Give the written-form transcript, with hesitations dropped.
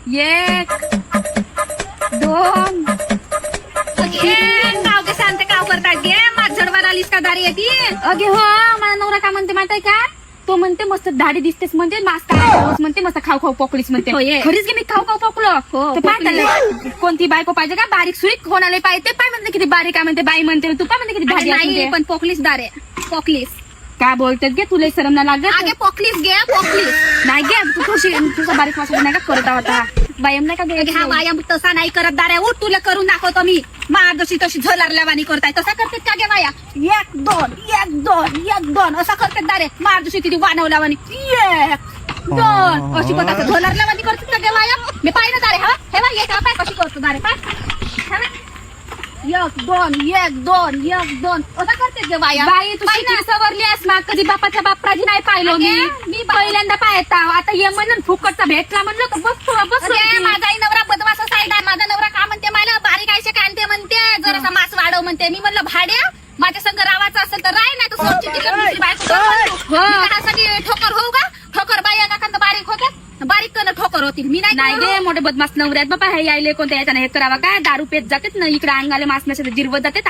एक दोन गाव के शांत काव करतात गे माझडवर आलीस का दारी येते अगे हो मला नवरा काय म्हणते माहिती का तो म्हणते मस्त दाढी दिसतेस म्हणजे मास्क म्हणते मस्त खाऊ खाऊ पोकळीस म्हणते होय. खरीच गे मी खाऊ खाऊ पोकलो हो, तर पाय त्याला कोणती बायको पाहिजे का बारीक सुरीक कोणाला पाहिजे पाय म्हणते किती बारीक काय म्हणते बाई म्हणते तू काय म्हणते किती अरे भारी आहे नाही म्हणते. पण पोकलीस दारे पोकलीस काय बोलतेस गे तुला शरम नाही लागत आगे पोकलीस गे पोकलीस नाही गे तू थोडीशी तुझा बारीक वाचला नाही का करत होता व्यायाम नाही का अगे हा गे व्यायाम तसा नाही करत दारे उठ तुला करून दाखवतो मी जशी तशी झलारल्यावानी करताय तसा करतेत का गे बाया एक दोन असा करतेत दारे जशी तिथे वानवल्यावानी एक दोन अशी करतात झलारल्यावानी करतेत का गे बाया मी पाहिलं दारे हा हे बघ एक पाय कशी करतो दारे पाय हा ना? एक दोन असा करतेत गे बाया बाई तू शिकली सवरली आहेस ना कधी बापाच्या बापराजी नाही पाहिलं मी पहिल्यांदा पाहता आता ये म्हणून फुकटचा भेटला म्हणलं तर बस अरे, माझा आई नवरा बदमाश साईड आहे माझा नवरा का म्हणते मला बारीक आयशे कांते म्हणते जरासा मास वाढव म्हणते मी म्हणलं भाड्या माझ्या संग रावाचं असेल तर राय नाही तर सोडची तिकडे दुसरी बायको हो. मी त्यासाठी ठोकर होऊ का ठोकर बाई एखादा बारीक होतात बारीक करणं ठोकर होतील मी नाही गे मोठे बदमाश नवऱ्यात बाबा हे यायले कोणत्या याच्यानं हे करावा काय दारू पेत जातेत ना इकडे अंगाले मास नसेल जिरवत जाते